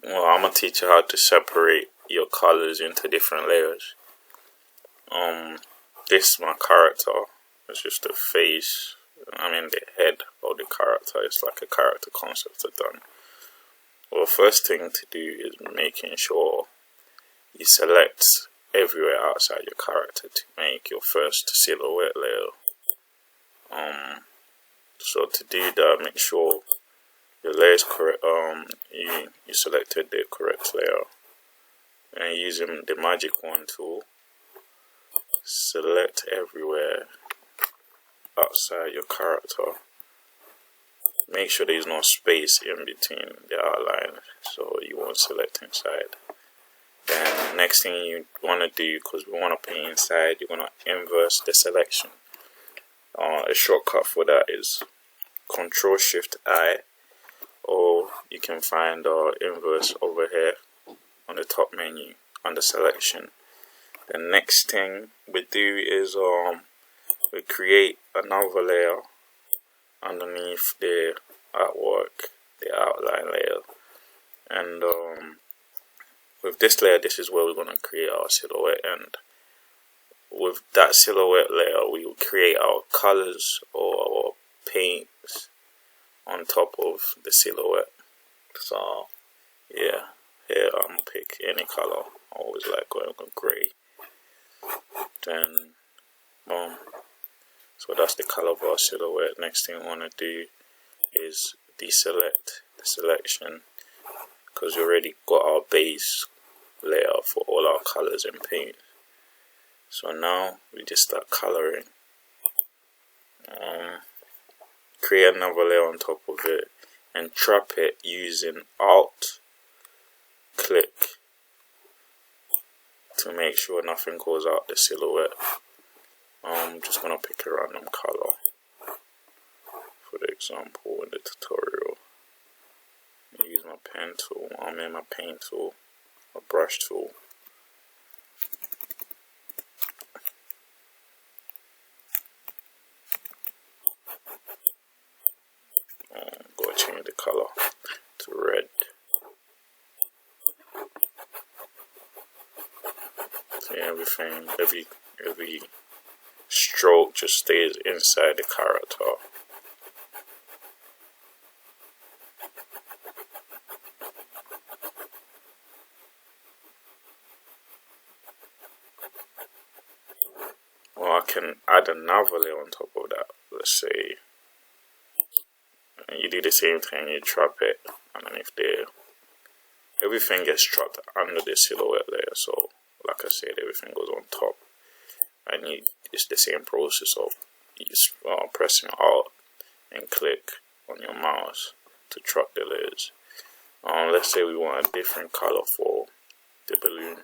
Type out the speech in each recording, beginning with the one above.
Well, I'm gonna teach you how to separate your colors into different layers. This is my character. It's just the face. The head of the character. It's like a character concept I've done. Well, first thing to do is making sure you select everywhere outside your character to make your first silhouette layer. So to do that, make sure your layer is correct. You selected the correct layer, and using the magic wand tool, select everywhere outside your character. Make sure there is no space in between the outline, so you won't select inside. Then next thing you want to do, because we want to paint inside, you're going to inverse the selection. A shortcut for that is Ctrl-Shift-I, or you can find our inverse over here on the top menu under selection. The next thing we do is we create another layer underneath the artwork, the outline layer, and with this layer, this is where we're going to create our silhouette, and with that silhouette layer we will create our colors or our paints on top of the silhouette. So yeah, here I'm gonna pick any color. I always like going with grey. Then boom. So that's the color of our silhouette. Next thing I want to do is deselect the selection, because we already got our base layer for all our colors and paint. So now we just start coloring. Create another layer on top of it and trap it using Alt click to make sure nothing goes out the silhouette. I'm just gonna pick a random color for the example in the tutorial. Use my pen tool, my paint tool, my brush tool. Go change the color to red. So everything, every stroke just stays inside the character. Well, I can add another layer on top of that. Let's say, and you do the same thing. You trap it underneath there. Everything gets trapped under the silhouette layer. So, like I said, everything goes on top. And it's the same process of pressing Alt and click on your mouse to trap the layers. Let's say we want a different color for the balloon.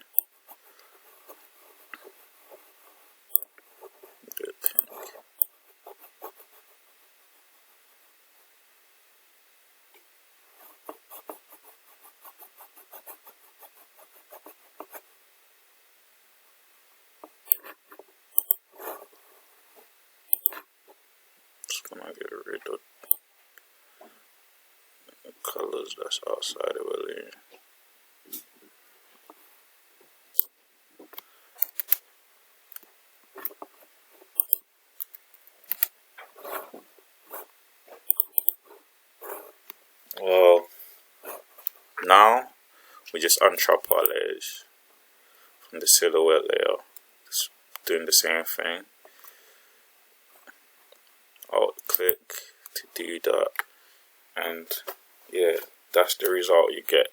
Good pink. Just gonna get rid of the colors that's outside the balloon. Well, now we just untrap our layers from the silhouette layer. Just doing the same thing. Alt click to do that, and yeah, that's the result you get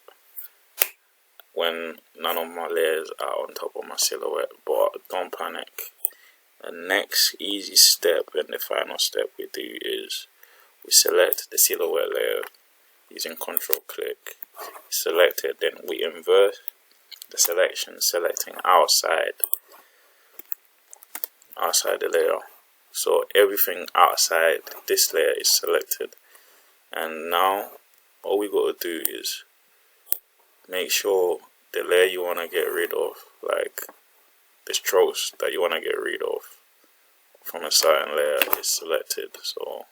when none of my layers are on top of my silhouette. But don't panic. The next easy step and the final step we do is we select the silhouette layer using Control click. Select it, then we invert the selection, selecting outside the layer. So everything outside this layer is selected, and now all we got to do is make sure the layer you want to get rid of, like the strokes that you want to get rid of from a certain layer, is selected. So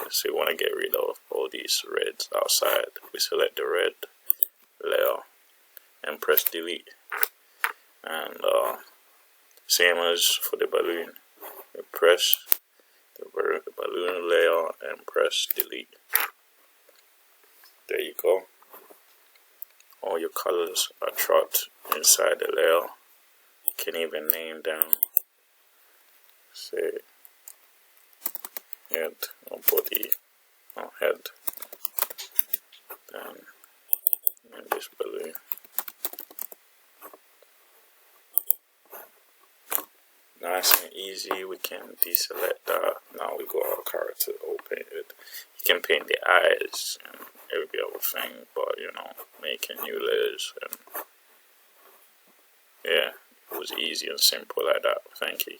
let's say we want to get rid of all these reds outside. We select the red, layer and press delete. And same as for the balloon, you press the balloon layer and press delete. There you go. All your colors are trapped inside the layer. You can even name them. Say head or body or head. Then in this balloon. Nice and easy. We can deselect that. Now we go our character, open it. You can paint the eyes and every other thing, but you know, making new layers, and yeah, it was easy and simple like that. Thank you.